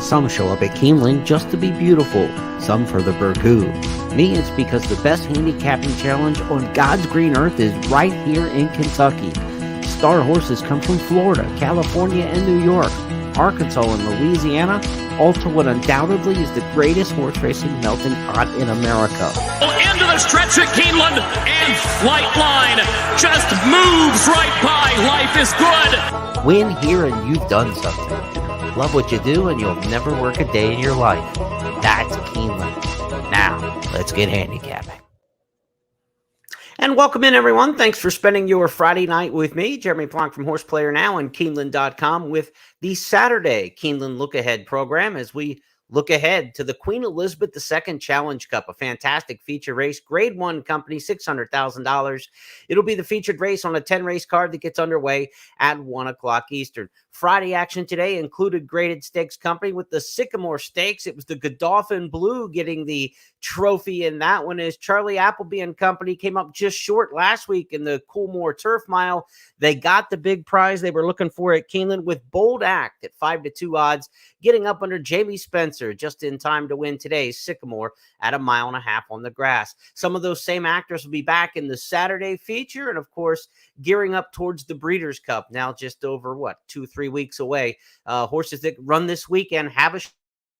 Some show up at Keeneland just to be beautiful, some for the burgoo. Me, it's because the best handicapping challenge on God's green earth is right here in Kentucky. Star horses come from Florida, California, and New York, Arkansas, and Louisiana, all to what undoubtedly is the greatest horse racing melting pot in America. Into the stretch at Keeneland, and Flight Line just moves right by. Life is good. Win here and you've done something. Love what you do and you'll never work a day in your life. That's Keeneland. Now, let's get handicapping. And welcome in, everyone. Thanks for spending your Friday night with me, Jeremy Plonk from Horse Player Now and Keeneland.com with the Saturday Keeneland Look Ahead program as we look ahead to the Queen Elizabeth II Challenge Cup, a fantastic feature race, Grade 1 company, $600,000. It'll be the featured race on a 10-race card that gets underway at 1 o'clock Eastern. Friday action today included graded stakes company with the Sycamore Stakes. It was the Godolphin Blue getting the trophy in that one as Charlie Appleby and company came up just short last week in the Coolmore Turf Mile. They got the big prize they were looking for at Keeneland with Bold Act at 5-2 odds, getting up under Jamie Spencer just in time to win today's Sycamore at 1.5 miles on the grass. Some of those same actors will be back in the Saturday feature and, of course, gearing up towards the Breeders' Cup, now just over, 2-3 weeks away. Horses that run this weekend have a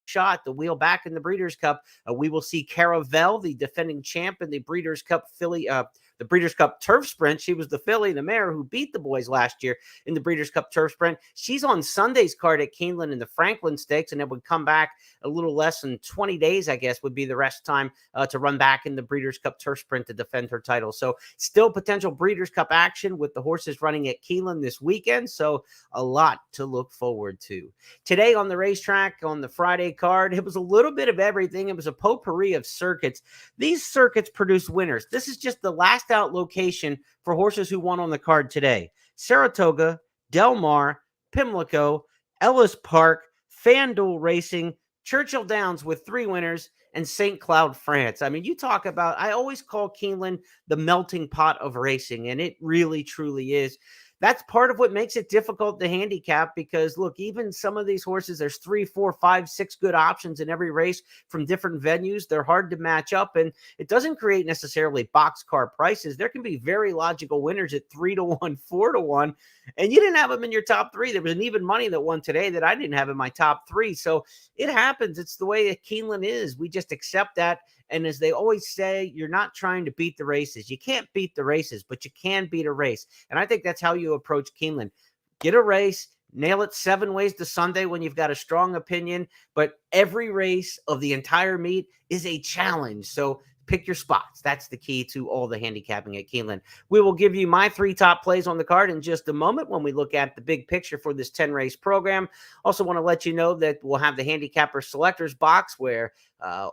shot the wheel back in the Breeders' Cup. We will see Caravel, the defending champ in the Breeders' Cup the Breeders' Cup Turf Sprint. She was the filly, the mare who beat the boys last year in the Breeders' Cup Turf Sprint. She's on Sunday's card at Keeneland in the Franklin Stakes, and it would come back a little less than 20 days, I guess, would be the rest time to run back in the Breeders' Cup Turf Sprint to defend her title. So still potential Breeders' Cup action with the horses running at Keeneland this weekend. So a lot to look forward to. Today on the racetrack on the Friday card, it was a little bit of everything. It was a potpourri of circuits. These circuits produce winners. This is just the last out location for horses who won on the card today. Saratoga, Del Mar, Pimlico, Ellis Park, FanDuel Racing, Churchill Downs with 3 winners, and St. Cloud, France. I mean, you talk about, I always call Keeneland the melting pot of racing, and it really, truly is. That's part of what makes it difficult to handicap because, look, even some of these horses, there's 3, 4, 5, 6 good options in every race from different venues. They're hard to match up, and it doesn't create necessarily boxcar prices. There can be very logical winners at 3-1, 4-1, and you didn't have them in your top 3. There was an even money that won today that I didn't have in my top 3. So it happens. It's the way that Keeneland is. We just accept that. And as they always say, you're not trying to beat the races. You can't beat the races, but you can beat a race. And I think that's how you approach Keeneland. Get a race, nail it 7 ways to Sunday when you've got a strong opinion. But every race of the entire meet is a challenge. So pick your spots. That's the key to all the handicapping at Keeneland. We will give you my 3 top plays on the card in just a moment when we look at the big picture for this 10-race program. Also want to let you know that we'll have the handicapper selectors box where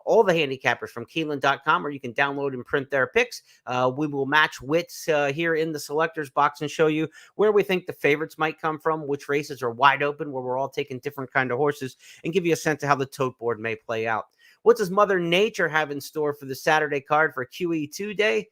all the handicappers from Keeneland.com, where you can download and print their picks. We will match wits here in the selectors box and show you where we think the favorites might come from, which races are wide open, where we're all taking different kind of horses, and give you a sense of how the tote board may play out. What does Mother Nature have in store for the Saturday card for QE2 Day?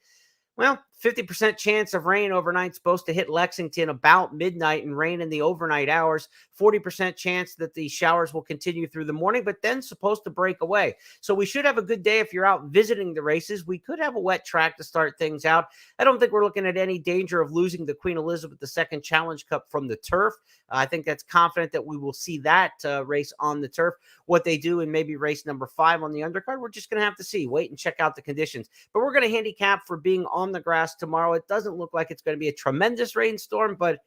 Well, 50% chance of rain overnight, supposed to hit Lexington about midnight and rain in the overnight hours. 40% chance that the showers will continue through the morning, but then supposed to break away. So we should have a good day if you're out visiting the races. We could have a wet track to start things out. I don't think we're looking at any danger of losing the Queen Elizabeth II Challenge Cup from the turf. I think that's confident that we will see that race on the turf. What they do in maybe race number 5 on the undercard, we're just going to have to see. Wait and check out the conditions. But we're going to handicap for being on the grass tomorrow. It doesn't look like it's going to be a tremendous rainstorm, but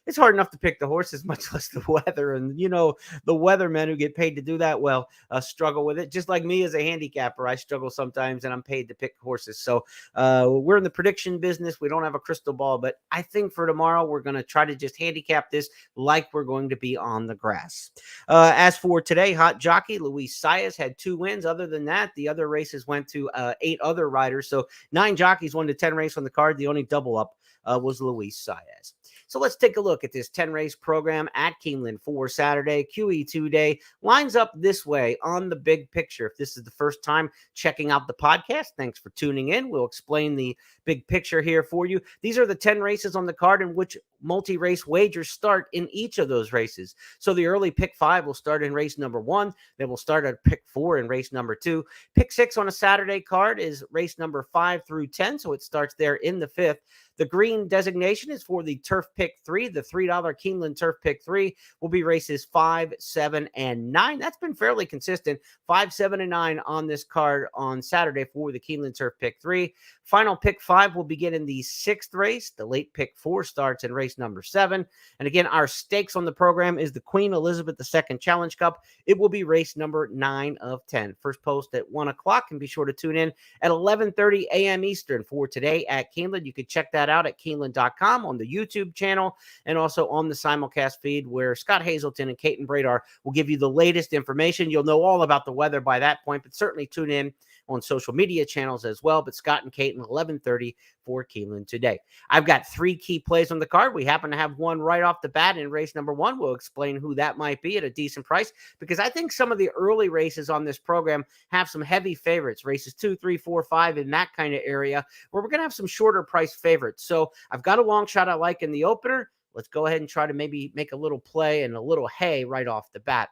it's hard enough to pick the horses, much less the weather. And, you know, the weathermen who get paid to do that, well, struggle with it. Just like me as a handicapper, I struggle sometimes and I'm paid to pick horses. So we're in the prediction business. We don't have a crystal ball, but I think for tomorrow, we're going to try to just handicap this like we're going to be on the grass. As for today, hot jockey Luis Saez had 2 wins. Other than that, the other races went to 8 other riders. So 9 jockeys won the 10 race on the card. The only double up was Luis Saez. So let's take a look at this 10-race program at Keeneland for Saturday, QE2 day. Lines up this way on the big picture. If this is the first time checking out the podcast, thanks for tuning in. We'll explain the big picture here for you. These are the 10 races on the card in which multi-race wagers start in each of those races. So the early pick 5 will start in race number 1. Then we'll start at pick 4 in race number 2. Pick 6 on a Saturday card is race number 5 through 10. So it starts there in the 5th. The green designation is for the Turf Pick 3. The $3 Keeneland Turf Pick 3 will be races 5, 7, and 9. That's been fairly consistent. 5, 7, and 9 on this card on Saturday for the Keeneland Turf Pick 3. Final pick 5 will begin in the 6th race. The late pick 4 starts in race number 7. And again, our stakes on the program is the Queen Elizabeth II Challenge Cup. It will be race number 9 of 10. First post at 1 o'clock, and be sure to tune in at 11:30 a.m. Eastern for today at Keeneland. You can check that out at Keeneland.com on the YouTube channel and also on the simulcast feed where Scott Hazelton and Caton Bradar will give you the latest information. You'll know all about the weather by that point, but certainly tune in on social media channels as well. But Scott and Caton, 11:30 for Keeneland today. I've got 3 key plays on the card. We happen to have one right off the bat in race number 1. We'll explain who that might be at a decent price because I think some of the early races on this program have some heavy favorites, races 2, 3, 4, 5 in that kind of area where we're going to have some shorter price favorites. So I've got a long shot I like in the opener. Let's go ahead and try to maybe make a little play and a little hay right off the bat.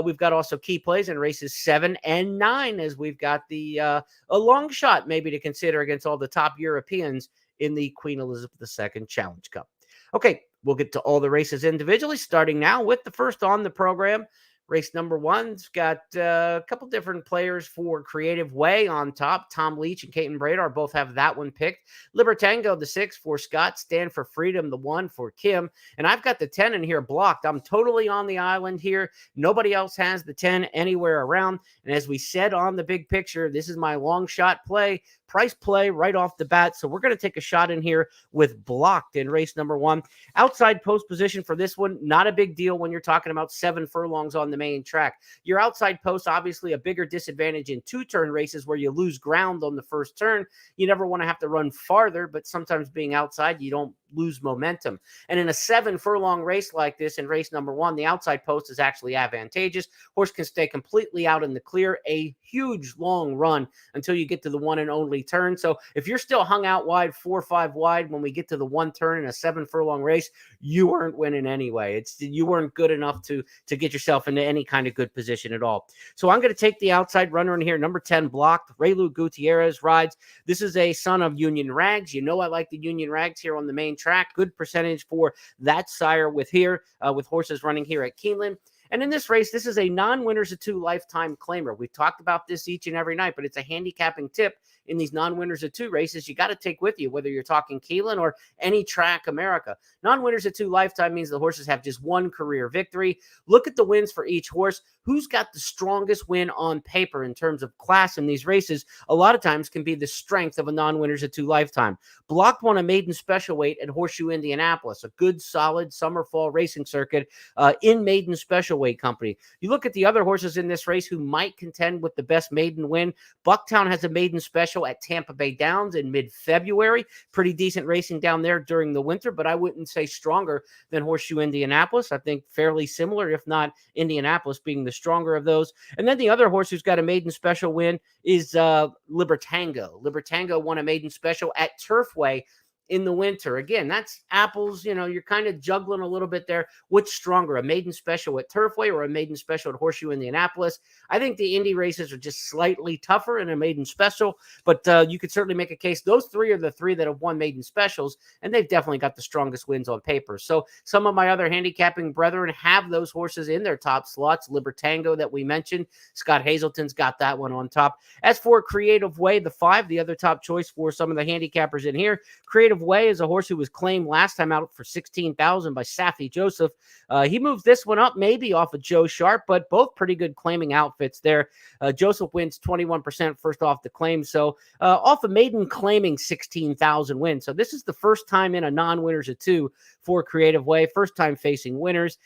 We've got also key plays in races 7 and 9 as we've got the a long shot maybe to consider against all the top Europeans in the Queen Elizabeth II Challenge Cup. Okay, we'll get to all the races individually, starting now with the first on the program. Race number 1's got a couple different players for Creative Way on top. Tom Leach and Caton Bradar both have that one picked. Libertango, the 6 for Scott. Stand for Freedom, the 1 for Kim. And I've got the 10 in here blocked. I'm totally on the island here. Nobody else has the 10 anywhere around. And as we said on the big picture, this is my long shot play. Price play right off the bat. So we're going to take a shot in here with blocked in race number 1. Outside post position for this one, not a big deal when you're talking about 7 furlongs on the main track. Your outside post, obviously a bigger disadvantage in 2-turn races where you lose ground on the first turn. You never want to have to run farther, but sometimes being outside, you don't lose momentum. And in a 7 furlong race like this, in race number 1, the outside post is actually advantageous. Horse can stay completely out in the clear, a huge long run until you get to the one and only turn. So if you're still hung out wide, 4 or 5 wide, when we get to the 1 turn in a 7 furlong race, you weren't winning anyway. You weren't good enough to get yourself into any kind of good position at all. So I'm going to take the outside runner in here, number 10 blocked. Raylu Gutierrez rides. This is a son of Union Rags. You know I like the Union Rags here on the main track. Good percentage for that sire with horses running here at Keeneland. And in this race, this is a non-winners of 2 lifetime claimer. We've talked about this each and every night, but it's a handicapping tip in these non-winners of 2 races you got to take with you, whether you're talking Keeneland or any track America. Non-winners of 2 lifetime means the horses have just 1 career victory. Look at the wins for each horse. Who's got the strongest win on paper in terms of class in these races a lot of times can be the strength of a non-winners of 2 lifetime. Blocked won a maiden special weight at Horseshoe Indianapolis, a good solid summer-fall racing circuit in maiden special weight company. You look at the other horses in this race who might contend with the best maiden win. Bucktown has a maiden special at Tampa Bay Downs in mid-February. Pretty decent racing down there during the winter, but I wouldn't say stronger than Horseshoe Indianapolis. I think fairly similar, if not Indianapolis being the stronger of those. And then the other horse who's got a maiden special win is Libertango. Libertango won a maiden special at Turfway in the winter. Again, that's apples. You're kind of juggling a little bit there. What's stronger, a maiden special at Turfway or a maiden special at Horseshoe Indianapolis? I think the Indy races are just slightly tougher in a maiden special, but you could certainly make a case. Those 3 are the 3 that have won maiden specials, and they've definitely got the strongest wins on paper. So some of my other handicapping brethren have those horses in their top slots. Libertango that we mentioned, Scott Hazelton's got that one on top. As for Creative Way, the 5, the other top choice for some of the handicappers in here, Creative Way is a horse who was claimed last time out for $16,000 by Safi Joseph. He moved this one up maybe off of Joe Sharp, but both pretty good claiming outfits there. Joseph wins 21% first off the claim. So off of maiden claiming 16,000 wins. So this is the first time in a non-winners of 2 for Creative Way. First time facing winners.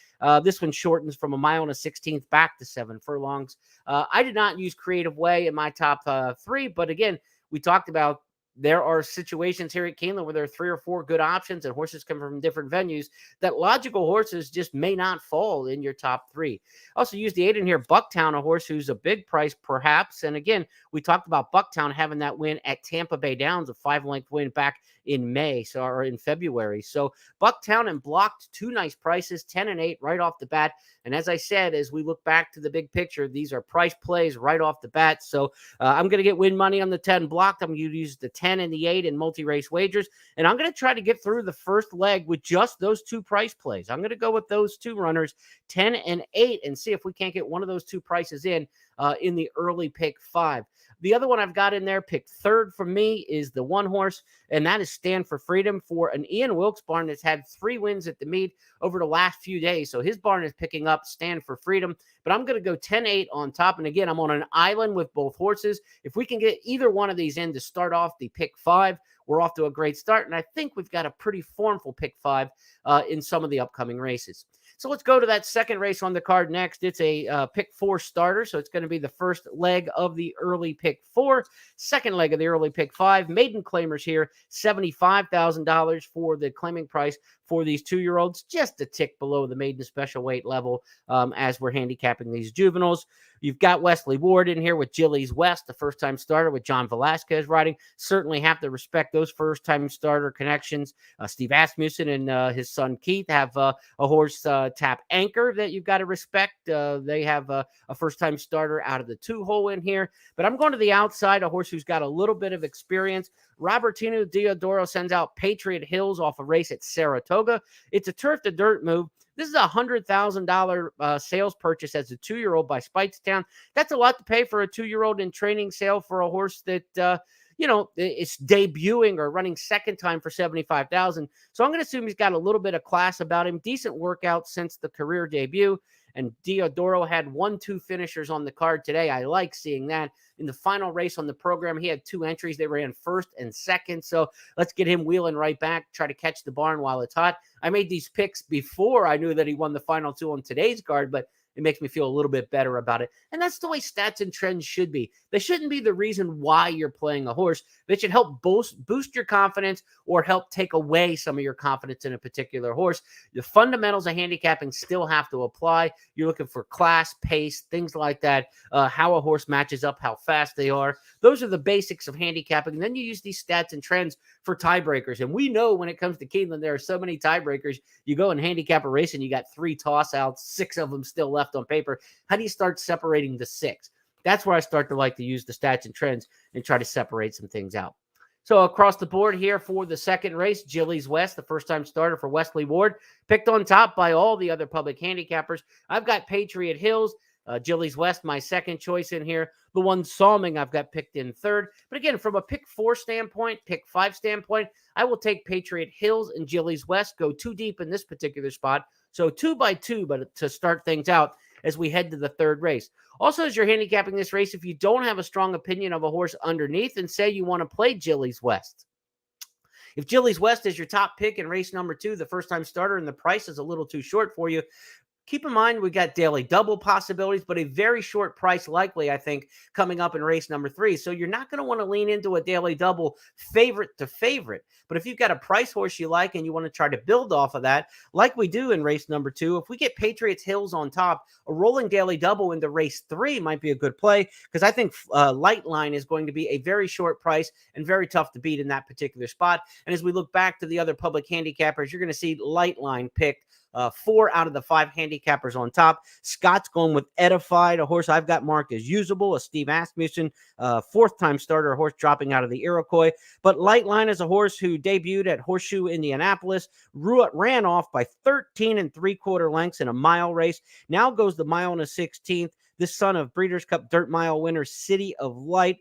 This one shortens from 1 mile and a 16th back to 7 furlongs. I did not use Creative Way in my top 3, but again, we talked about there are situations here at Keeneland where there are 3 or 4 good options and horses come from different venues that logical horses just may not fall in your top 3. Also use the 8 in here, Bucktown, a horse who's a big price perhaps. And again, we talked about Bucktown having that win at Tampa Bay Downs, a 5-length win back in May, or in February. So Bucktown and Blocked, 2 nice prices, 10 and 8 right off the bat. And as I said, as we look back to the big picture, these are price plays right off the bat. So I'm going to get win money on the 10 Blocked. I'm going to use the 10 and the 8 in multi-race wagers. And I'm going to try to get through the first leg with just those 2 price plays. I'm going to go with those 2 runners, 10 and 8, and see if we can't get one of those 2 prices in the early pick 5. The other one I've got in there, picked third for me, is the 1 horse, and that is Stand for Freedom for an Ian Wilkes barn that's had 3 wins at the meet over the last few days. So his barn is picking up Stand for Freedom, but I'm going to go 10-8 on top. And again, I'm on an island with both horses. If we can get either one of these in to start off the pick 5, we're off to a great start. And I think we've got a pretty formful pick 5 in some of the upcoming races. So let's go to that second race on the card next. It's a pick 4 starter. So it's going to be the first leg of the early pick 4, second leg of the early pick 5. Maiden claimers here, $75,000 for the claiming price for these 2-year-olds, just a tick below the maiden special weight level as we're handicapping these juveniles. You've got Wesley Ward in here with Gillies West, the first-time starter with John Velasquez riding. Certainly have to respect those first-time starter connections. Steve Asmussen and his son Keith have a horse, Tap Anchor, that you've got to respect. They have a first-time starter out of the 2-hole in here. But I'm going to the outside, a horse who's got a little bit of experience. Robertino Diodoro sends out Patriot Hills off a race at Saratoga. It's a turf-to-dirt move. This is a $100,000 sales purchase as a 2-year-old by Speightstown. That's a lot to pay for a 2-year-old in training sale for a horse that, it's debuting or running second time for $75,000. So I'm going to assume he's got a little bit of class about him. Decent workout since the career debut. And Diodoro had 1-2 finishers on the card today. I like seeing that. In the final race on the program, he had 2 entries. They ran first and second. So let's get him wheeling right back, try to catch the barn while it's hot. I made these picks before I knew that he won the final 2 on today's card, but it makes me feel a little bit better about it. And that's the way stats and trends should be. They shouldn't be the reason why you're playing a horse. They should help boost your confidence or help take away some of your confidence in a particular horse. The fundamentals of handicapping still have to apply. You're looking for class, pace, things like that, how a horse matches up, how fast they are. Those are the basics of handicapping. And then you use these stats and trends for tiebreakers. And we know when it comes to Keeneland, there are so many tiebreakers. You go and handicap a race and you got 3 toss-outs, 6 of them still left on paper. How do you start separating the 6? That's where I start to like to use the stats and trends and try to separate some things out. So across the board here for the second race, Gillies West, the first-time starter for Wesley Ward, picked on top by all the other public handicappers. I've got Patriot Hills, Gillies West, my second choice in here. The one Salming I've got picked in third. But again, from a pick 4 standpoint, pick 5 standpoint, I will take Patriot Hills and Gillies West, go 2 deep in this particular spot. So 2 by 2, but to start things out as we head to the third race. Also, as you're handicapping this race, if you don't have a strong opinion of a horse underneath and say you want to play Gillies West, if Gillies West is your top pick in race number 2, the first-time starter, and the price is a little too short for you, keep in mind, we got daily double possibilities, but a very short price likely, I think, coming up in race number 3. So you're not going to want to lean into a daily double favorite to favorite. But if you've got a price horse you like and you want to try to build off of that, like we do in race number 2, if we get Patriots Hills on top, a rolling daily double into race 3 might be a good play, because I think Light Line is going to be a very short price and very tough to beat in that particular spot. And as we look back to the other public handicappers, you're going to see Light Line picked 4 out of the 5 handicappers on top. Scott's going with Edified, a horse I've got marked as usable, a Steve Asmussen, 4th-time starter, a horse dropping out of the Iroquois. But Light Line is a horse who debuted at Horseshoe, Indianapolis, ran off by 13 3/4 lengths in a mile race. Now goes the mile and a 16th. This son of Breeders' Cup Dirt Mile winner, City of Light,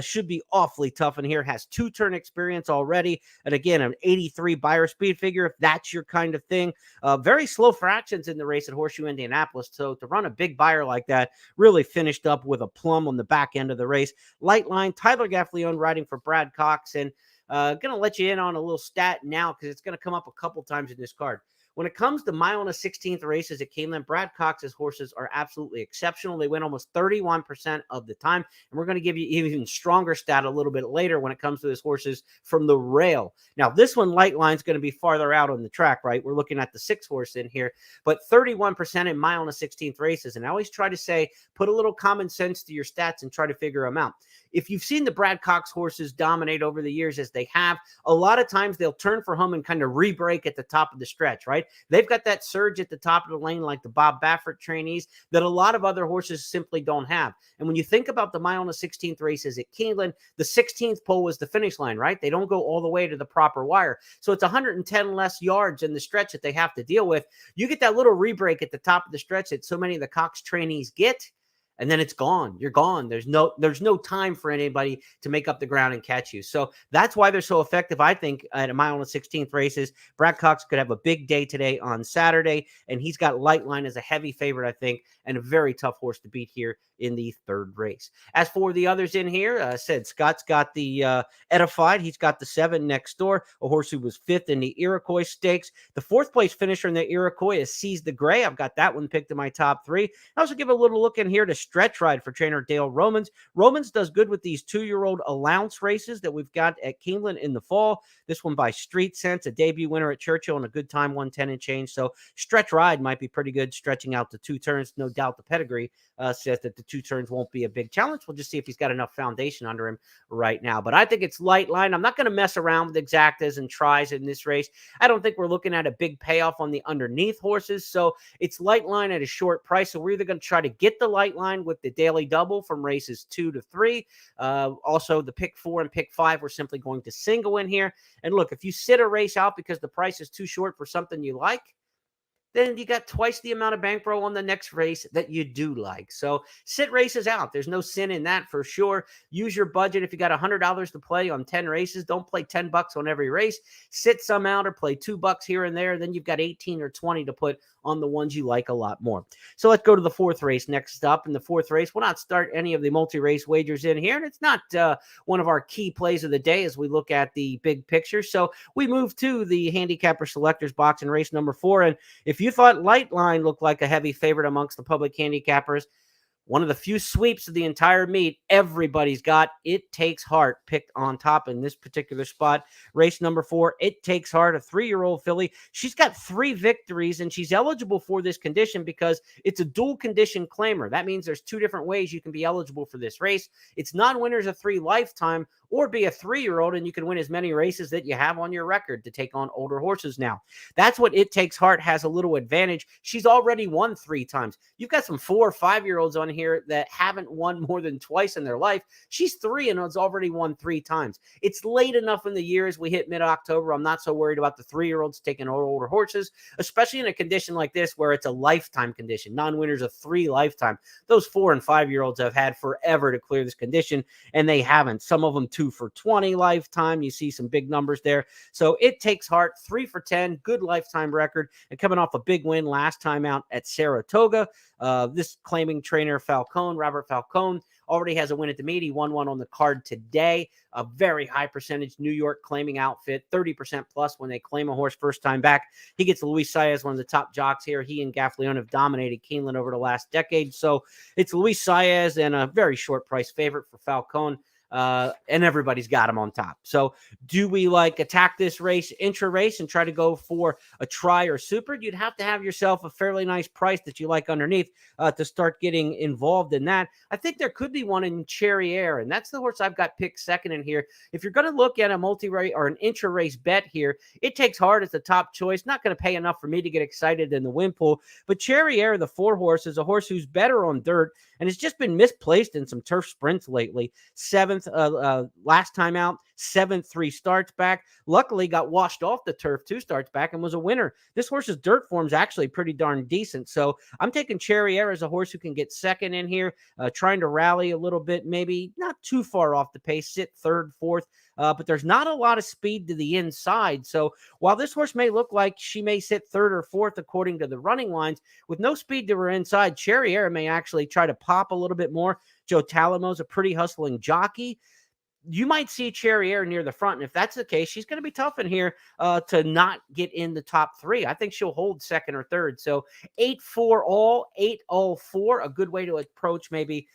should be awfully tough in here. Has 2-turn experience already. And again, an 83 buyer speed figure, if that's your kind of thing. Very slow fractions in the race at Horseshoe, Indianapolis. So to run a big buyer like that, really finished up with a plum on the back end of the race. Light Line, Tyler Gaffleone riding for Brad Cox. And going to let you in on a little stat now, because it's going to come up a couple times in this card. when it comes to mile and a 16th races at Keeneland, Brad Cox's horses are absolutely exceptional. They win almost 31% of the time. And we're going to give you even stronger stat a little bit later when it comes to his horses from the rail. Now, this one, Light Line's going to be farther out on the track, right? We're looking at the 6 horse in here, but 31% in mile and a 16th races. And I always try to say, put a little common sense to your stats and try to figure them out. If you've seen the Brad Cox horses dominate over the years as they have, a lot of times they'll turn for home and kind of re-break at the top of the stretch, right? They've got that surge at the top of the lane like the Bob Baffert trainees that a lot of other horses simply don't have. And when you think about the mile and the 16th races at Keeneland, the 16th pole was the finish line, right? They don't go all the way to the proper wire. So it's 110 less yards in the stretch that they have to deal with. You get that little re-break at the top of the stretch that so many of the Cox trainees get, and then it's gone. You're gone. There's no time for anybody to make up the ground and catch you. So that's why they're so effective, I think, at a mile and 16th races. Brad Cox could have a big day today on Saturday, and he's got Light Line as a heavy favorite, I think, and a very tough horse to beat here in the third race. As for the others in here, I said Scott's got the Edified. He's got the 7 Next Door, a horse who was 5th in the Iroquois Stakes. The 4th place finisher in the Iroquois is Seize the Gray. I've got that one picked in my top 3. I also give a little look in here to Stretch Ride for trainer Dale Romans. Romans does good with these 2-year-old allowance races that we've got at Keeneland in the fall. This one by Street Sense, a debut winner at Churchill and a good time, 110 and change. So Stretch Ride might be pretty good, stretching out to 2 turns. No doubt the pedigree says that the 2 turns won't be a big challenge. We'll just see if he's got enough foundation under him right now. But I think it's Light Line. I'm not going to mess around with exactas and tries in this race. I don't think we're looking at a big payoff on the underneath horses. So it's Light Line at a short price. So we're either going to try to get the Light Line with the daily double from races 2 to 3. Also, the pick 4 and pick 5, we're simply going to single in here. And look, if you sit a race out because the price is too short for something you like, then you got twice the amount of bankroll on the next race that you do like. So sit races out. There's no sin in that for sure. Use your budget. If you got $100 to play on 10 races, don't play $10 on every race. Sit some out or play $2 here and there. Then you've got 18 or 20 to put on the ones you like a lot more. So let's go to the 4th race next up. In the 4th race, we'll not start any of the multi-race wagers in here. And it's not one of our key plays of the day as we look at the big picture. So we move to the handicapper selectors box in race number 4. And if you thought Light Line looked like a heavy favorite amongst the public handicappers, one of the few sweeps of the entire meet, everybody's got It Takes Heart picked on top in this particular spot. Race number 4, It Takes Heart, a 3-year-old filly. She's got 3 victories, and she's eligible for this condition because it's a dual condition claimer. That means there's 2 different ways you can be eligible for this race. It's non-winners of 3 lifetime, or be a 3-year-old, and you can win as many races that you have on your record to take on older horses now. That's what It Takes Heart has a little advantage. She's already won 3 times. You've got some 4 or 5-year-olds on here that haven't won more than twice in their life. She's 3 and has already won 3 times. It's late enough in the year as we hit mid-October. I'm not so worried about the 3-year-olds taking older horses, especially in a condition like this where it's a lifetime condition, non-winners of 3 lifetime. Those 4 and 5-year-olds have had forever to clear this condition, and they haven't. Some of them 2 for 20 lifetime. You see some big numbers there. So It Takes Heart, 3 for 10, good lifetime record, and coming off a big win last time out at Saratoga. This claiming trainer Robert Falcone, already has a win at the meet. He won one on the card today. A very high percentage New York claiming outfit, 30% plus when they claim a horse first time back. He gets Luis Saez, one of the top jocks here. He and Gaffleone have dominated Keeneland over the last decade. So it's Luis Saez and a very short price favorite for Falcone. And everybody's got him on top. So do we attack this race, intra race, and try to go for a try or super? You'd have to have yourself a fairly nice price that you like underneath to start getting involved in that. I think there could be one in Cherry Air, and that's the horse I've got picked second in here. If you're going to look at a multi-race or an intra race bet here, It Takes Heart as the top choice. Not going to pay enough for me to get excited in the win pool, but Cherry Air, the 4 horse, is a horse who's better on dirt and has just been misplaced in some turf sprints lately. 7th last time out, 7th 3 starts back. Luckily got washed off the turf 2 starts back and was a winner. This horse's dirt form is actually pretty darn decent. So I'm taking Cherry Air as a horse who can get second in here, trying to rally a little bit, maybe not too far off the pace, sit 3rd, 4th. But there's not a lot of speed to the inside. So while this horse may look like she may sit 3rd or 4th according to the running lines, with no speed to her inside, Cherry Air may actually try to pop a little bit more. Joe Talamo's a pretty hustling jockey. you might see Cherry Air near the front. And if that's the case, she's going to be tough in here to not get in the top 3. I think she'll hold second or third. So 8 all 4, a good way to approach maybe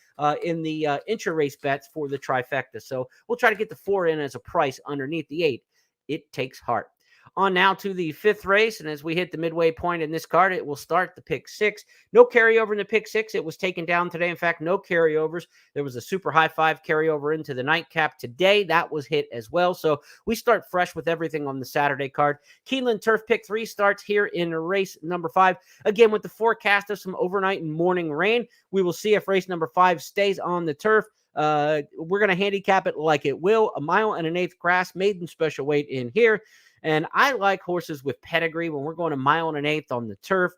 in the intra-race bets for the trifecta. So we'll try to get the 4 in as a price underneath the 8. It takes heart. On now to the 5th race, and as we hit the midway point in this card, it will start the pick 6. No carryover in the pick 6. It was taken down today. In fact, no carryovers. There was a super high 5 carryover into the nightcap today. That was hit as well. So we start fresh with everything on the Saturday card. Keeneland Turf pick 3 starts here in race number 5. Again, with the forecast of some overnight and morning rain, we will see if race number 5 stays on the turf. We're going to handicap it like it will. 1 mile and an 1/8 grass, maiden special weight in here. And I like horses with pedigree when we're going 1 mile and an 1/8 on the turf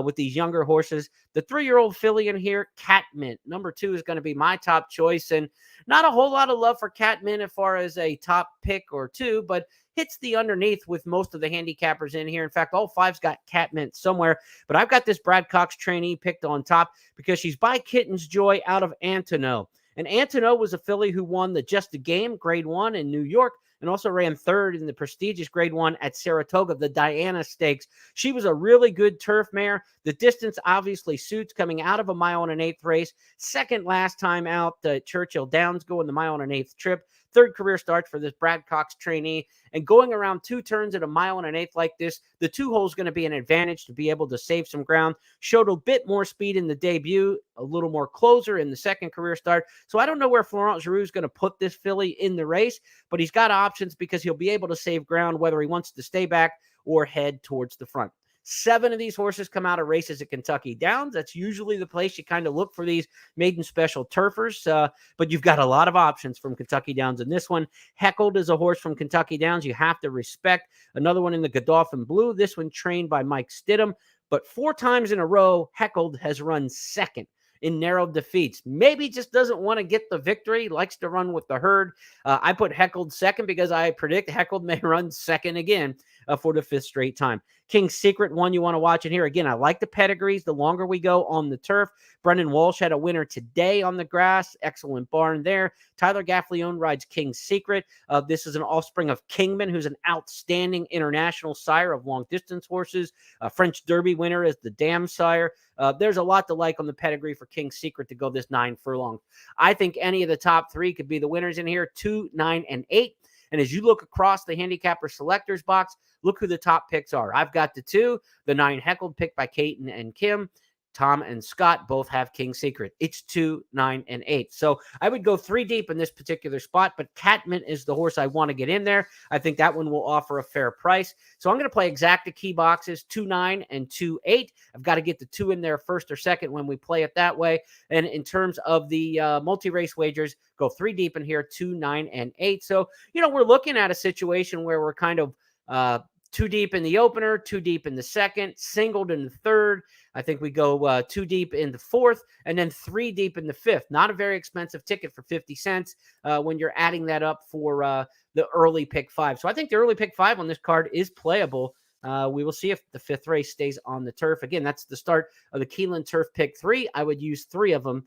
with these younger horses. The 3-year-old filly in here, Catmint, number 2 is going to be my top choice. And not a whole lot of love for Catmint as far as a top pick or 2, but hits the underneath with most of the handicappers in here. In fact, all 5's got Catmint somewhere. But I've got this Brad Cox trainee picked on top because she's by Kitten's Joy out of Antono. And Antono was a filly who won the Just a Game Grade 1 in New York, and also ran 3rd in the prestigious Grade 1 at Saratoga, the Diana Stakes. She was a really good turf mare. The distance obviously suits coming out of 1 mile and an 1/8 race. Second last time out at Churchill Downs, going the 1 mile and an 1/8 trip. 3rd career start for this Brad Cox trainee. And going around 2 turns at 1 mile and an 1/8 like this, the 2 hole is going to be an advantage to be able to save some ground. Showed a bit more speed in the debut, a little more closer in the 2nd career start. So I don't know where Florent Giroux is going to put this filly in the race, but he's got options because he'll be able to save ground whether he wants to stay back or head towards the front. 7 of these horses come out of races at Kentucky Downs. That's usually the place you kind of look for these maiden special turfers, but you've got a lot of options from Kentucky Downs in this one. Heckled is a horse from Kentucky Downs you have to respect. Another one in the Godolphin Blue. This one trained by Mike Stidham, but 4 times in a row, Heckled has run 2nd in narrow defeats. Maybe just doesn't want to get the victory, likes to run with the herd. I put Heckled 2nd because I predict Heckled may run 2nd again for the 5th straight time. King's Secret, one you want to watch in here. Again, I like the pedigrees the longer we go on the turf. Brendan Walsh had a winner today on the grass. Excellent barn there. Tyler Gaffleone rides King's Secret. This is an offspring of Kingman, who's an outstanding international sire of long-distance horses. French Derby winner is the Dam sire. There's a lot to like on the pedigree for King's Secret to go this 9 furlong. I think any of the top 3 could be the winners in here, 2, 9, and 8. And as you look across the handicapper selectors box, look who the top picks are. I've got the 2, the 9 Heckled picked by Caton and Kim. Tom and Scott both have King's Secret. It's 2, 9, and 8. So I would go 3 deep in this particular spot, but Catmint is the horse I want to get in there. I think that one will offer a fair price. So I'm going to play exacta key boxes, 2, 9, and 2, 8. I've got to get the 2 in there first or second when we play it that way. And in terms of the multi-race wagers, go 3 deep in here, 2, 9, and 8. So, we're looking at a situation where we're kind of 2 deep in the opener, 2 deep in the second, singled in the third. I think we go 2 deep in the fourth, and then 3 deep in the fifth. Not a very expensive ticket for 50 cents when you're adding that up for the early pick 5. So I think the early pick 5 on this card is playable. We will see if the 5th race stays on the turf. Again, that's the start of the Keeneland Turf pick 3. I would use 3 of them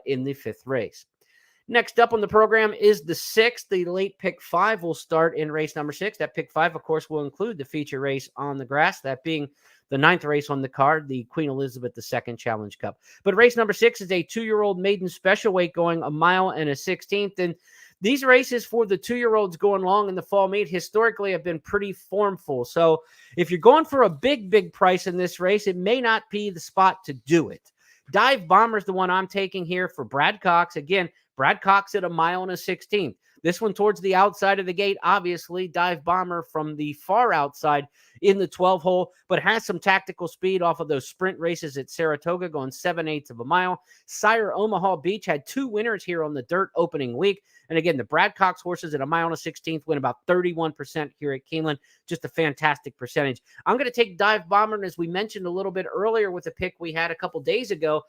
in the 5th race. Next up on the program is the 6th. The late pick 5 will start in race number 6. That pick 5, of course, will include the feature race on the grass, that being the 9th race on the card, the Queen Elizabeth II Challenge Cup. But race number 6 is a 2-year-old maiden special weight going 1 mile and a 16th. And these races for the 2-year-olds going long in the fall meet historically have been pretty formful. So if you're going for a big price in this race, it may not be the spot to do it. Dive Bomber is the one I'm taking here for Brad Cox. Again, Brad Cox at 1 mile and a 16th. This one towards the outside of the gate, obviously. Dive Bomber from the far outside in the 12 hole, but has some tactical speed off of those sprint races at Saratoga, going 7/8 of a mile. Sire Omaha Beach had 2 winners here on the dirt opening week. And again, the Brad Cox horses at 1 mile and a 16th win about 31% here at Keeneland. Just a fantastic percentage. I'm going to take Dive Bomber, and as we mentioned a little bit earlier with the pick we had a couple days ago,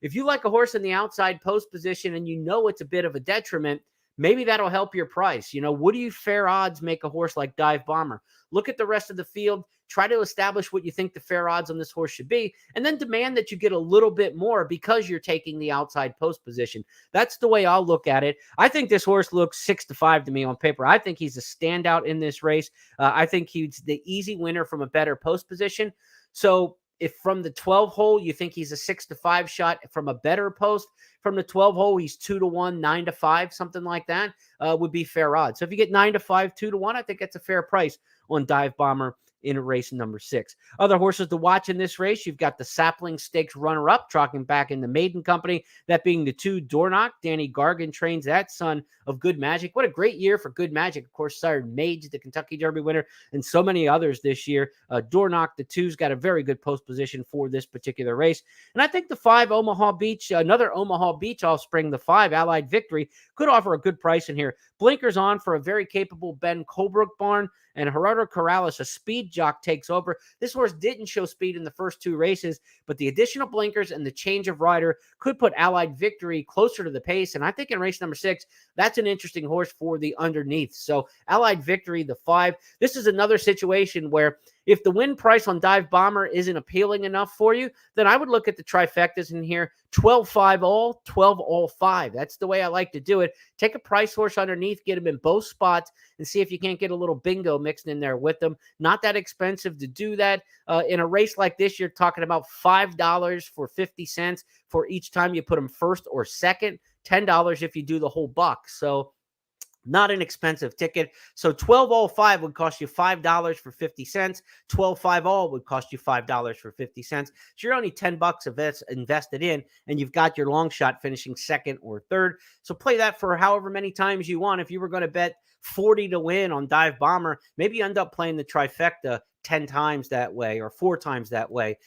if you like a horse in the outside post position and it's a bit of a detriment, maybe that'll help your price. Would you fair odds make a horse like Dive Bomber? Look at the rest of the field. try to establish what you think the fair odds on this horse should be, and then demand that you get a little bit more because you're taking the outside post position. That's the way I'll look at it. I think this horse looks 6-5 to me on paper. I think he's a standout in this race. I think he's the easy winner from a better post position. So if from the 12 hole, you think he's a 6-5 shot from a better post, from the 12 hole, he's 2-1, 9-5, something like that would be fair odds. So if you get 9-5, 2-1, I think that's a fair price on Dive Bomber in race number 6. Other horses to watch in this race, you've got the Sapling Stakes runner-up, trotting back in the maiden company, that being the 2 Dornoch. Danny Gargan trains that, son of Good Magic. What a great year for Good Magic. Of course, sired Mage, the Kentucky Derby winner, and so many others this year. Dornoch, the 2's got a very good post position for this particular race. And I think the 5 Omaha Beach, another Omaha Beach offspring, the 5 Allied Victory, could offer a good price in here. Blinkers on for a very capable Ben Colebrook barn, and Gerardo Corrales, a speed jock, takes over. This horse didn't show speed in the first 2 races, but the additional blinkers and the change of rider could put Allied Victory closer to the pace. And I think in race number 6, that's an interesting horse for the underneath. So Allied Victory, the 5. This is another situation where if the win price on Dive Bomber isn't appealing enough for you, then I would look at the trifectas in here. 12-5 all, 12 all 5. That's the way I like to do it. Take a price horse underneath, get him in both spots, and see if you can't get a little bingo mixed in there with them. Not that expensive to do that. In a race like this, you're talking about $5 for 50 cents for each time you put them first or second. $10 if you do the whole buck. So not an expensive ticket. So 12 all 5 would cost you $5 for 50 cents. 12-5 all would cost you $5 for 50 cents. So you're only $10 invested in, and you've got your long shot finishing second or third. So play that for however many times you want. If you were going to bet 40 to win on Dive Bomber, maybe you end up playing the trifecta 10 times that way or 4 times that way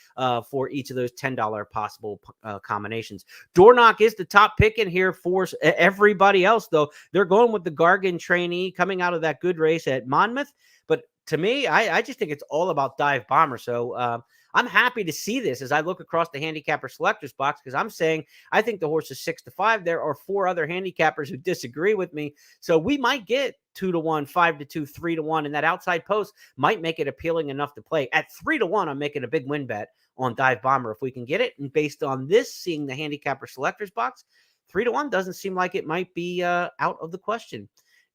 for each of those $10 possible combinations. Dornoch is the top pick in here for everybody else, though. They're going with the Gargan trainee coming out of that good race at Monmouth. But to me, I just think it's all about Dive Bomber. So I'm happy to see this as I look across the handicapper selectors box, because I'm saying I think the horse is 6-5. There are 4 other handicappers who disagree with me. So we might get 2-1, 5-2, 3-1, and that outside post might make it appealing enough to play. At 3-1, I'm making a big win bet on Dive Bomber if we can get it. And based on this, seeing the handicapper selectors box, 3-1 doesn't seem like it might be out of the question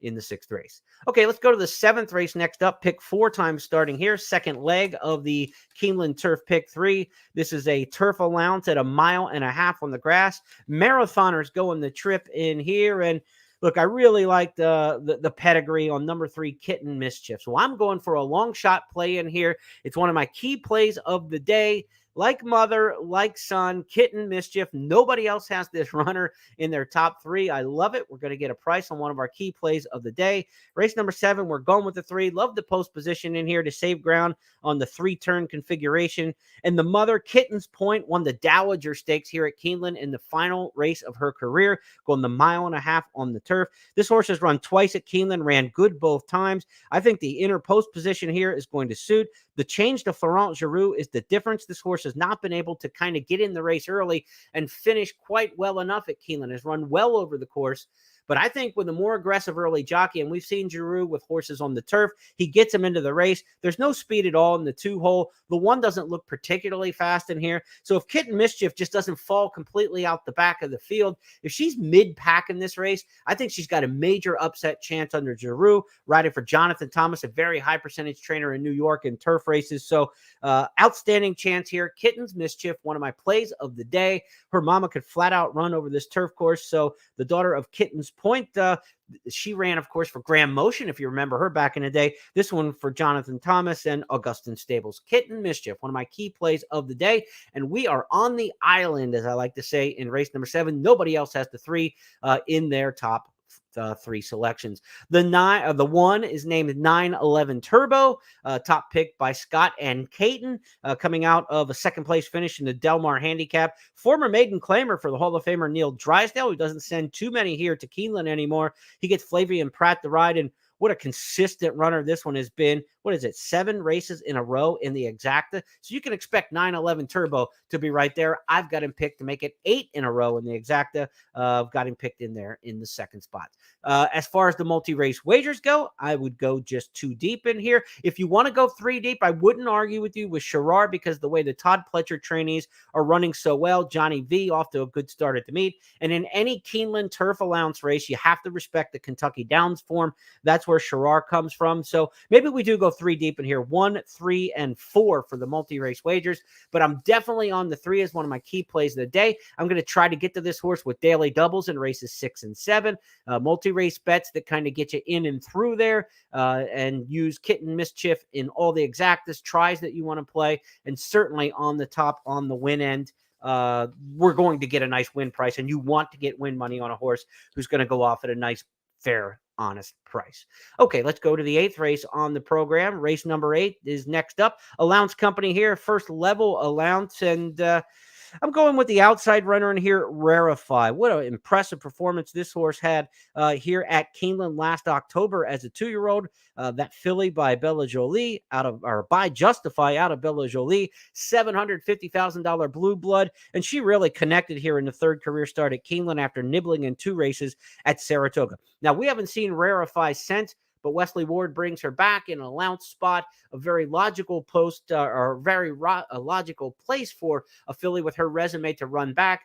in the 6th race. Okay, let's go to the 7th race next up. Pick 4 times starting here. Second leg of the Keeneland Turf Pick 3. This is a turf allowance at 1.5 miles on the grass. Marathoners going the trip in here. And look, I really like the pedigree on number 3, Kitten Mischief. So I'm going for a long shot play in here. It's one of my key plays of the day. Like mother, like son, Kitten Mischief. Nobody else has this runner in their top 3. I love it. We're going to get a price on one of our key plays of the day. Race number 7, we're going with the 3. Love the post position in here to save ground on the 3-turn configuration. And the mother, Kitten's Point, won the Dowager Stakes here at Keeneland in the final race of her career, going the 1.5 miles on the turf. This horse has run twice at Keeneland, ran good both times. I think the inner post position here is going to suit. The change to Florent Giroux is the difference. This horse has not been able to kind of get in the race early and finish quite well enough at Keeneland. Has run well over the course. But I think with a more aggressive early jockey, and we've seen Giroux with horses on the turf, he gets him into the race. There's no speed at all in the 2-hole. The 1 doesn't look particularly fast in here. So if Kitten Mischief just doesn't fall completely out the back of the field, if she's mid-pack in this race, I think she's got a major upset chance under Giroux, riding for Jonathan Thomas, a very high percentage trainer in New York in turf races. So outstanding chance here. Kitten's Mischief, one of my plays of the day. Her mama could flat out run over this turf course. So the daughter of Kitten's Point, she ran, of course, for Graham Motion, if you remember her back in the day. This one for Jonathan Thomas and Augustin Stables. Kitten Mischief, one of my key plays of the day. And we are on the island, as I like to say, in race number 7. Nobody else has the 3 in their top 3 selections. The 1 is named 911 Turbo, top pick by Scott and Caton, coming out of a second place finish in the Del Mar Handicap. Former maiden claimer for the Hall of Famer Neil Drysdale, who doesn't send too many here to Keeneland anymore. He gets Flavian Pratt to ride, and what a consistent runner this one has been. what is it, 7 races in a row in the exacta. So you can expect 911 Turbo to be right there. I've got him picked to make it 8 in a row in the exacta. I've got him picked in there in the second spot. As far as the multi-race wagers go, I would go just 2 deep in here. If you want to go 3 deep, I wouldn't argue with you with Sherrard because the way the Todd Pletcher trainees are running so well, Johnny V off to a good start at the meet. And in any Keeneland turf allowance race, you have to respect the Kentucky Downs form. That's where Sherrard comes from. So maybe we do go 3 deep in here, 1, 3, and 4 for the multi-race wagers. But I'm definitely on the 3 as one of my key plays of the day. I'm going to try to get to this horse with daily doubles in races 6 and 7, multi-race bets that kind of get you in and through there, and use Kitten Mischief in all the exactas tries that you want to play, and certainly on the top on the win end. We're going to get a nice win price, and you want to get win money on a horse who's going to go off at a nice, fair, honest price. Okay, let's go to the 8th race on the program. Race number 8 is next up. Allowance company here, first level allowance, and I'm going with the outside runner in here, Rarify. What an impressive performance this horse had here at Keeneland last October as a 2-year-old. That filly by Bella Jolie by Justify out of Bella Jolie, $750,000 blue blood, and she really connected here in the 3rd career start at Keeneland after nibbling in 2 races at Saratoga. Now, we haven't seen Rarify since, but Wesley Ward brings her back in an allowance spot, a very logical post or very logical place for a filly with her resume to run back.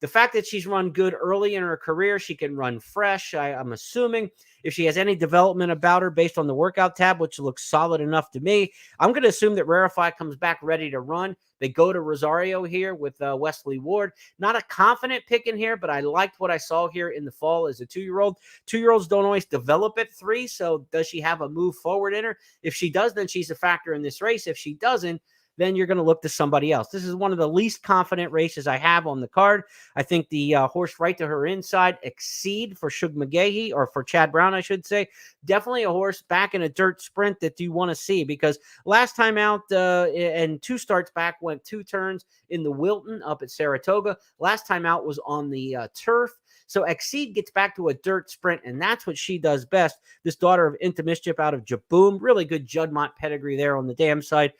The fact that she's run good early in her career, she can run fresh. I'm assuming if she has any development about her based on the workout tab, which looks solid enough to me, I'm going to assume that Rarify comes back ready to run. They go to Rosario here with Wesley Ward. Not a confident pick in here, but I liked what I saw here in the fall as a 2-year-old. 2-year-olds don't always develop at 3, so does she have a move forward in her? If she does, then she's a factor in this race. If she doesn't, then you're going to look to somebody else. This is one of the least confident races I have on the card. I think the horse right to her inside, Exceed for Shug McGahee, or for Chad Brown, I should say. Definitely a horse back in a dirt sprint that you want to see, because last time out and 2 starts back went 2 turns in the Wilton up at Saratoga. Last time out was on the turf. So Exceed gets back to a dirt sprint, and that's what she does best. This daughter of Into Mischief out of Jaboom. Really good Juddmonte pedigree there on the dam side.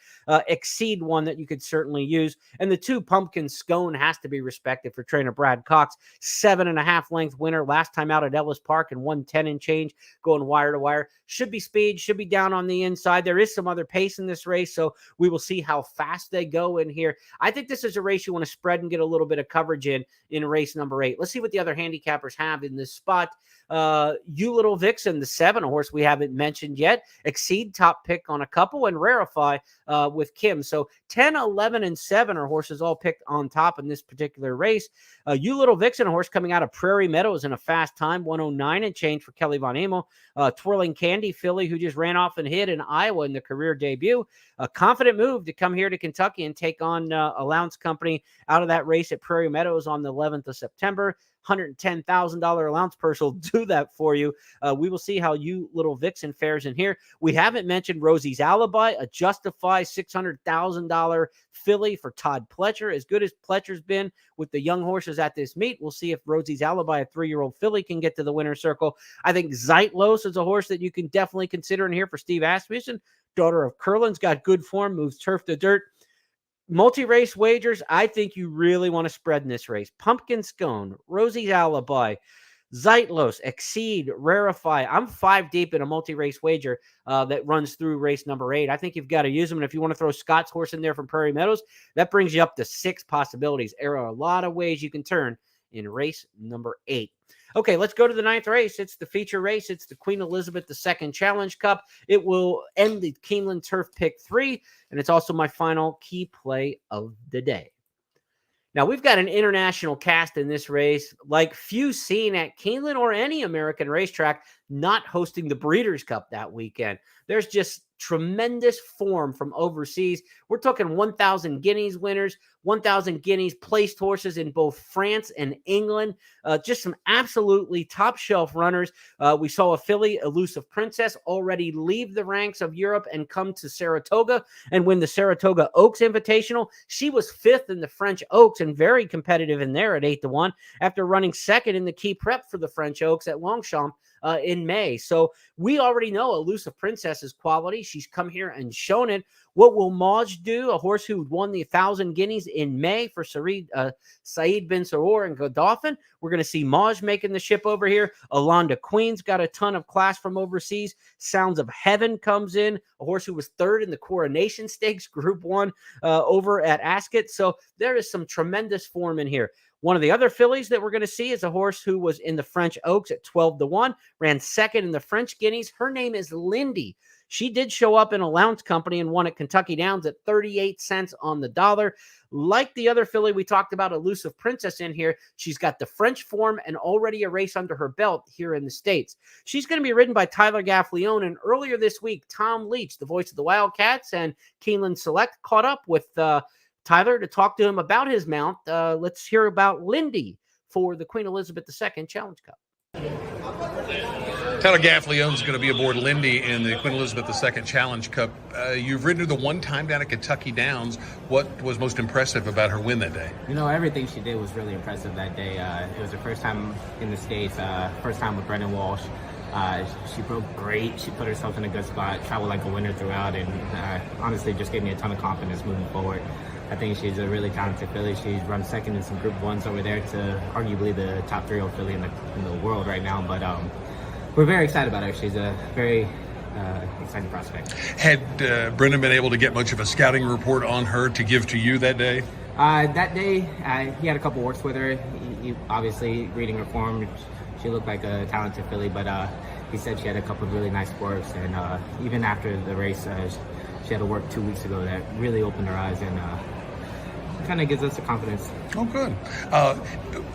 Exceed one that you could certainly use. And the 2 Pumpkin Scone has to be respected for trainer Brad Cox. 7.5 length winner last time out at Ellis Park and 110 and change going wire to wire. Should be speed, should be down on the inside. There is some other pace in this race, so we will see how fast they go in here. I think this is a race you want to spread and get a little bit of coverage in race number 8. Let's see what the other handicappers have in this spot. You Little Vixen, the 7, a horse we haven't mentioned yet. Exceed, top pick on a couple, and Rarify with Kim. So 10, 11, and 7 are horses all picked on top in this particular race. You Little Vixen, a horse coming out of Prairie Meadows in a fast time, 109 and change for Kelly Von Amel. Twirling Candy filly who just ran off and hit in Iowa in the career debut. A confident move to come here to Kentucky and take on Allowance Company out of that race at Prairie Meadows on the 11th of September. $110,000 allowance purse will do that for you. We will see how You Little Vixen fares in here. We haven't mentioned Rosie's Alibi, a Justify $600,000 filly for Todd Pletcher. As good as Pletcher's been with the young horses at this meet, we'll see if Rosie's Alibi, a 3-year-old filly, can get to the winner's circle. I think Zeitlos is a horse that you can definitely consider in here for Steve Asmussen. Daughter of Curlin's got good form, moves turf to dirt. Multi-race wagers, I think you really want to spread in this race. Pumpkin Scone, Rosie's Alibi, Zeitlos, Exceed, Rarify. I'm 5 deep in a multi-race wager that runs through race number 8. I think you've got to use them. And if you want to throw Scott's horse in there from Prairie Meadows, that brings you up to 6 possibilities. There are a lot of ways you can turn in race number 8. Okay, let's go to the 9th race. It's the feature race. It's the Queen Elizabeth II Challenge Cup. It will end the Keeneland Turf Pick 3, and it's also my final key play of the day. Now, we've got an international cast in this race, like few seen at Keeneland or any American racetrack, not hosting the Breeders' Cup that weekend. There's just tremendous form from overseas. We're talking 1,000 Guineas winners, 1,000 Guineas placed horses in both France and England. Just some absolutely top shelf runners. We saw a filly, Elusive Princess, already leave the ranks of Europe and come to Saratoga and win the Saratoga Oaks Invitational. She was 5th in the French Oaks and very competitive in there at 8-1 after running 2nd in the key prep for the French Oaks at Longchamp in in May. So we already know Elusive Princess's quality. She's come here and shown it. What will Maj do? A horse who won the 1,000 Guineas in May for Saeed bin Sarour and Godolphin. We're going to see Maj making the ship over here. Alonda Queen's got a ton of class from overseas. Sounds of Heaven comes in, a horse who was third in the Coronation Stakes Group 1 over at Ascot. So there is some tremendous form in here. One of the other fillies that we're going to see is a horse who was in the French Oaks at 12-1, ran second in the French Guineas. Her name is Lindy. She did show up in Allowance Company and won at Kentucky Downs at 38 cents on the dollar. Like the other filly we talked about, Elusive Princess in here, she's got the French form and already a race under her belt here in the States. She's going to be ridden by Tyler Gaffleone, and earlier this week, Tom Leach, the voice of the Wildcats, and Keeneland Select caught up with Tyler to talk to him about his mount. Let's hear about Lindy for the Queen Elizabeth II Challenge Cup. Tyler Gaffleone is going to be aboard Lindy in the Queen Elizabeth II Challenge Cup. You've ridden her the one time down at Kentucky Downs. What was most impressive about her win that day? You know, everything she did was really impressive that day. It was her first time in the States, first time with Brendan Walsh. She broke great. She put herself in a good spot, traveled like a winner throughout, and honestly just gave me a ton of confidence moving forward. I think she's a really talented filly. She's run second in some Group 1s over there to arguably the top 3-year-old filly in the world right now. But we're very excited about her. She's a very exciting prospect. Had Brendan been able to get much of a scouting report on her to give to you that day? That day, he had a couple works with her. He obviously, reading her form, she looked like a talented filly, but he said she had a couple of really nice works. And even after the race, she had a work 2 weeks ago that really opened her eyes and kind of gives us the confidence. Oh, good.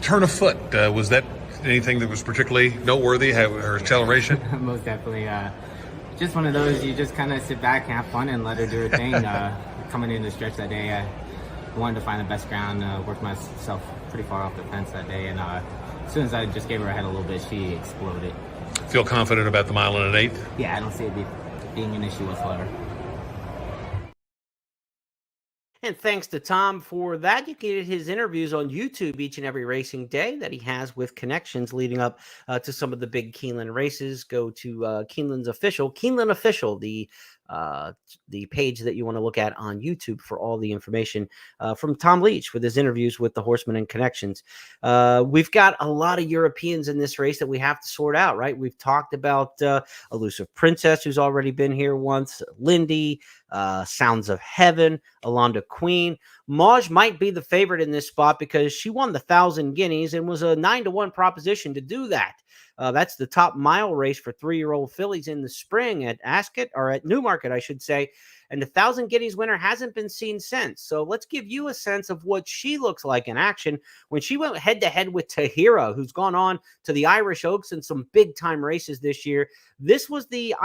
Turn of foot, was that anything that was particularly noteworthy, her acceleration? Most definitely. Just one of those, you just kind of sit back and have fun and let her do her thing. Coming in the stretch that day, I wanted to find the best ground, worked myself pretty far off the fence that day, and as soon as I just gave her a head a little bit, she exploded. Feel confident about the 1 1/8? Yeah, I don't see it being an issue whatsoever. And thanks to Tom for that. You can get his interviews on YouTube each and every racing day that he has with connections leading up to some of the big Keeneland races. Go to Keeneland Official, the page that you want to look at on YouTube for all the information from Tom Leach with his interviews with the horsemen and connections. We've got a lot of Europeans in this race that we have to sort out, right? We've talked about Elusive Princess, who's already been here once, Lindy, Sounds of Heaven, Alonda Queen. Maj might be the favorite in this spot because she won the 1,000 Guineas and was a 9-1 proposition to do that. That's the top mile race for 3-year-old fillies in the spring at Ascot, or at Newmarket, I should say. And the 1,000 Guineas winner hasn't been seen since. So let's give you a sense of what she looks like in action when she went head-to-head with Tahira, who's gone on to the Irish Oaks in some big-time races this year. This was the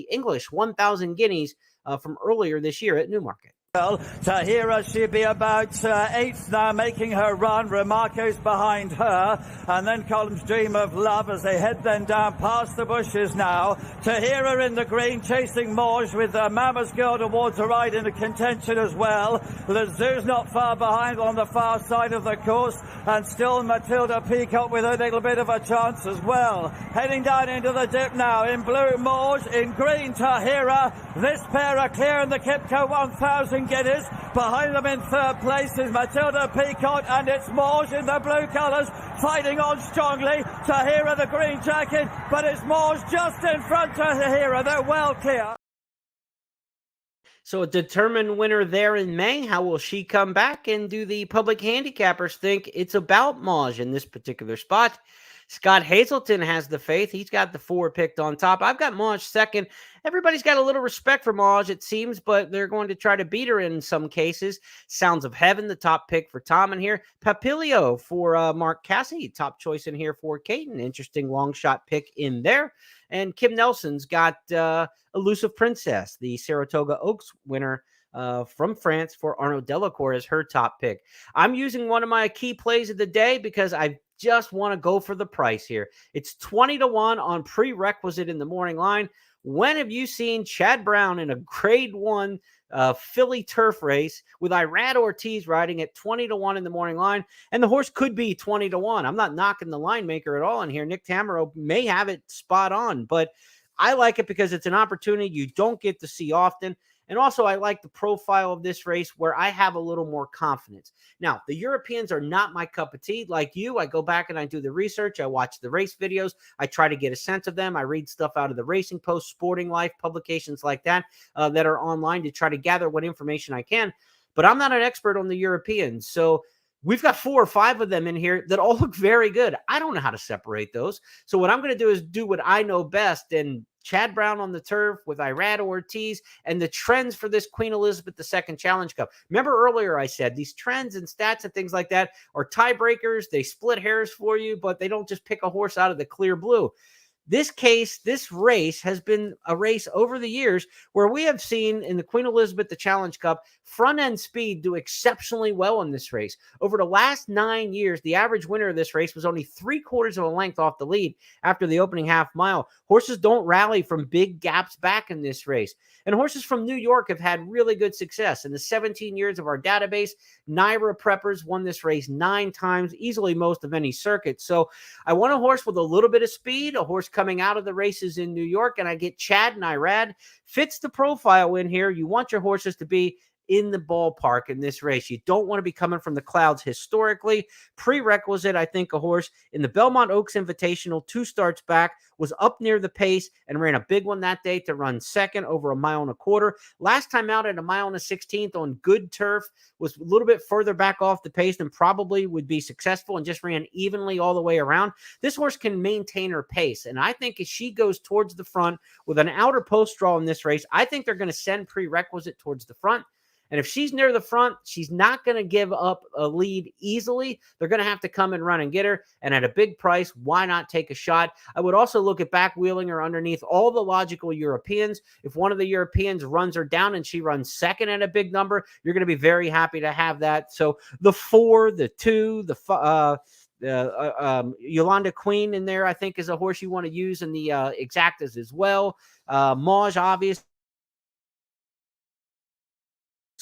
English 1,000 Guineas from earlier this year at Newmarket. Well, Tahira, she'll be about 8th now, making her run. Remarco's behind her. And then Column's Dream of Love as they head then down past the bushes now. Tahira in the green, chasing Maj with Mama's Girl towards the right into contention as well. Lazoo's not far behind on the far side of the course. And still Matilda Peacock with a little bit of a chance as well. Heading down into the dip now. In blue, Maj. In green, Tahira. This pair are clearing the Kipco 1,000 Guineas. Behind them in third place is Matilda Peacock, and it's Maj in the blue colours fighting on strongly. Tahira the green jacket, but it's Maj just in front of Tahira. They're well clear. So a determined winner there in May. How will she come back? And do the public handicappers think it's about Maj in this particular spot? Scott Hazelton has the faith. He's got the 4 picked on top. I've got Maj second. Everybody's got a little respect for Maj, it seems, but they're going to try to beat her in some cases. Sounds of Heaven, the top pick for Tom in here. Papilio for Mark Cassidy, top choice in here for Caton. Interesting long shot pick in there. And Kim Nelson's got Elusive Princess, the Saratoga Oaks winner from France for Arnaud Delacour as her top pick. I'm using one of my key plays of the day because I just want to go for the price here. It's 20-1 on prerequisite in the morning line. When have you seen Chad Brown in a grade 1 Philly turf race with Irad Ortiz riding at 20-1 in the morning line? And the horse could be 20-1. I'm not knocking the line maker at all in here. Nick Tamaro may have it spot on, but I like it because it's an opportunity you don't get to see often. And also, I like the profile of this race where I have a little more confidence. Now, the Europeans are not my cup of tea. Like you, I go back and I do the research. I watch the race videos. I try to get a sense of them. I read stuff out of the Racing Post, Sporting Life, publications like that that are online to try to gather what information I can. But I'm not an expert on the Europeans. So we've got 4 or 5 of them in here that all look very good. I don't know how to separate those. So what I'm going to do is do what I know best. And Chad Brown on the turf with Irad Ortiz and the trends for this Queen Elizabeth II Challenge Cup. Remember earlier I said these trends and stats and things like that are tiebreakers. They split hairs for you, but they don't just pick a horse out of the clear blue. This race has been a race over the years where we have seen in the Queen Elizabeth, the Challenge Cup, front end speed do exceptionally well in this race. Over the last 9 years, the average winner of this race was only 3/4 of a length off the lead after the opening half mile. Horses don't rally from big gaps back in this race. And horses from New York have had really good success. In the 17 years of our database, Naira Preppers won this race 9 times, easily most of any circuit. So I want a horse with a little bit of speed, a horse coming out of the races in New York, and I get Chad and Irad. Fits the profile in here. You want your horses to be in the ballpark in this race. You don't want to be coming from the clouds historically. Prerequisite, I think, a horse in the Belmont Oaks Invitational 2 starts back was up near the pace and ran a big one that day to run second over 1.25 miles. Last time out at 1 1/16 on good turf was a little bit further back off the pace than probably would be successful and just ran evenly all the way around. This horse can maintain her pace, and I think if she goes towards the front with an outer post draw in this race, I think they're going to send Prerequisite towards the front. And if she's near the front, she's not going to give up a lead easily. They're going to have to come and run and get her. And at a big price, why not take a shot? I would also look at back wheeling her underneath all the logical Europeans. If one of the Europeans runs her down and she runs second at a big number, you're going to be very happy to have that. So the 4, the 2, Yolanda Queen in there, I think, is a horse you want to use in the exactas as well. Maj, obviously.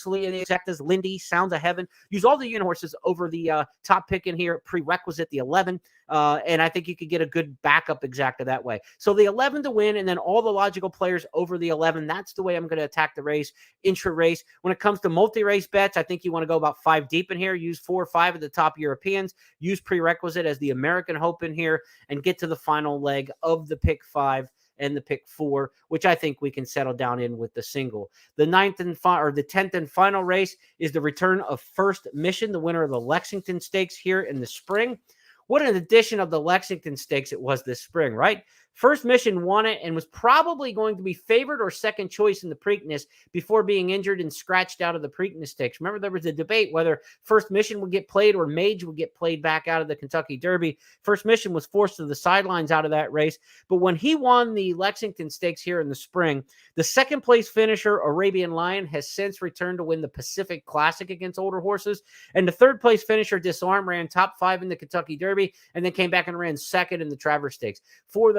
In the exactas, Lindy, Sounds of Heaven. Use all the unit horses over the top pick in here, Prerequisite, the 11. And I think you could get a good backup exacta that way. So the 11 to win, and then all the logical players over the 11. That's the way I'm going to attack the race, intra-race. When it comes to multi-race bets, I think you want to go about 5 deep in here. Use 4 or 5 of the top Europeans. Use Prerequisite as the American hope in here, and get to the final leg of the pick 5 and the pick 4, which I think we can settle down in with the single. The 10th and final race is the return of First Mission, the winner of the Lexington Stakes here in the spring. What an edition of the Lexington Stakes it was this spring, right? First Mission won it and was probably going to be favored or second choice in the Preakness before being injured and scratched out of the Preakness Stakes. Remember, there was a debate whether First Mission would get played or Mage would get played back out of the Kentucky Derby. First Mission was forced to the sidelines out of that race. But when he won the Lexington Stakes here in the spring, the second place finisher, Arabian Lion, has since returned to win the Pacific Classic against older horses. And the third place finisher, Disarm, ran top 5 in the Kentucky Derby and then came back and ran second in the Travers Stakes. For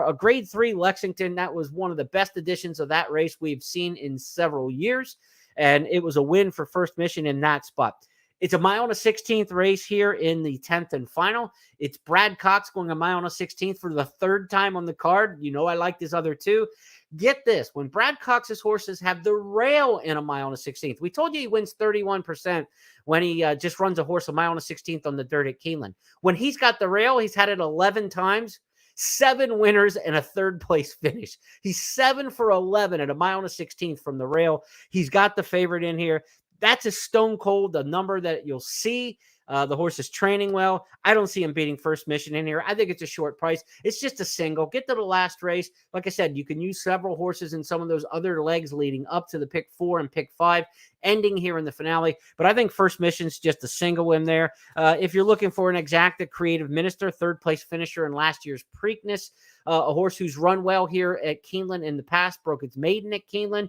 a grade 3 Lexington, that was one of the best editions of that race we've seen in several years. And it was a win for First Mission in that spot. It's a 1/16 race here in the 10th and final. It's Brad Cox going a 1/16 for the 3rd time on the card. You know I like this other 2. Get this. When Brad Cox's horses have the rail in a 1/16, we told you he wins 31% when he just runs a horse a 1/16 on the dirt at Keeneland. When he's got the rail, he's had it 11 times. 7 winners and a 3rd place finish. He's 7 for 11 at a 1/16 from the rail. He's got the favorite in here. That's a stone cold, the number that you'll see. The horse is training well. I don't see him beating First Mission in here. I think it's a short price. It's just a single. Get to the last race. Like I said, you can use several horses in some of those other legs leading up to the pick 4 and pick 5, ending here in the finale. But I think First Mission's just a single in there. If you're looking for an exacta, Creative Minister, 3rd place finisher in last year's Preakness, a horse who's run well here at Keeneland in the past, broke its maiden at Keeneland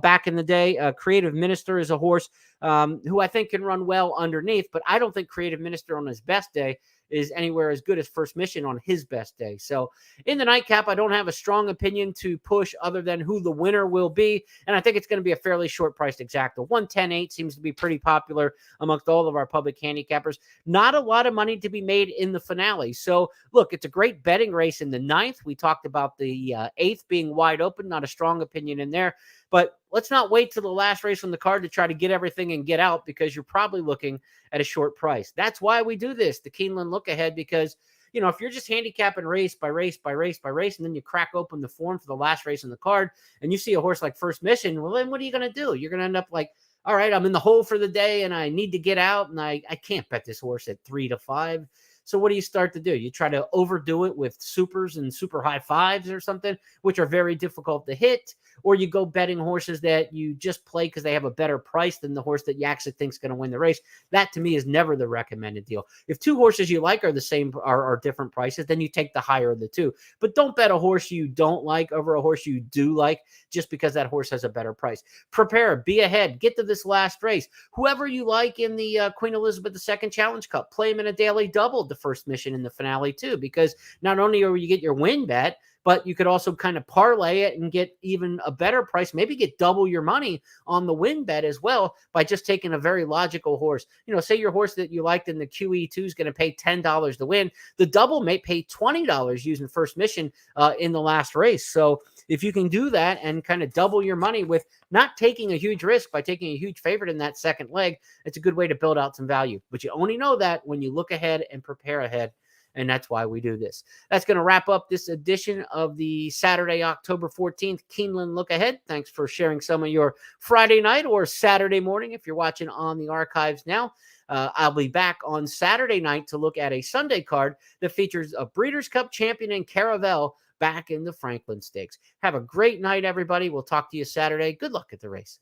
back in the day. Creative Minister is a horse who I think can run well underneath, but I don't think Creative Minister on his best day is anywhere as good as First Mission on his best day. So in the nightcap, I don't have a strong opinion to push other than who the winner will be. And I think it's going to be a fairly short priced exacta. 110.8 seems to be pretty popular amongst all of our public handicappers. Not a lot of money to be made in the finale. So look, it's a great betting race in the 9th. We talked about the 8th being wide open. Not a strong opinion in there. But let's not wait till the last race on the card to try to get everything and get out, because you're probably looking at a short price. That's why we do this, the Keeneland look ahead, because if you're just handicapping race by race by race by race, and then you crack open the form for the last race on the card, and you see a horse like First Mission, well, then what are you going to do? You're going to end up like, all right, I'm in the hole for the day, and I need to get out, and I can't bet this horse at 3 to 5. So what do you start to do? You try to overdo it with supers and super high fives or something, which are very difficult to hit, or you go betting horses that you just play because they have a better price than the horse that you actually think is going to win the race. That to me is never the recommended deal. If two horses you like are the same, are different prices, then you take the higher of the two. But don't bet a horse you don't like over a horse you do like just because that horse has a better price. Prepare, be ahead, get to this last race. Whoever you like in the Queen Elizabeth II Challenge Cup, play him in a daily double, the First Mission in the finale too, because not only will you get your win bet, but you could also kind of parlay it and get even a better price, maybe get double your money on the win bet as well by just taking a very logical horse. Say your horse that you liked in the QE2 is going to pay $10 to win. The double may pay $20 using First Mission in the last race. So if you can do that and kind of double your money with not taking a huge risk by taking a huge favorite in that second leg, it's a good way to build out some value. But you only know that when you look ahead and prepare ahead. And that's why we do this. That's going to wrap up this edition of the Saturday, October 14th Keeneland Look Ahead. Thanks for sharing some of your Friday night or Saturday morning if you're watching on the archives now. I'll be back on Saturday night to look at a Sunday card that features a Breeders' Cup champion and Caravel back in the Franklin Stakes. Have a great night, everybody. We'll talk to you Saturday. Good luck at the race.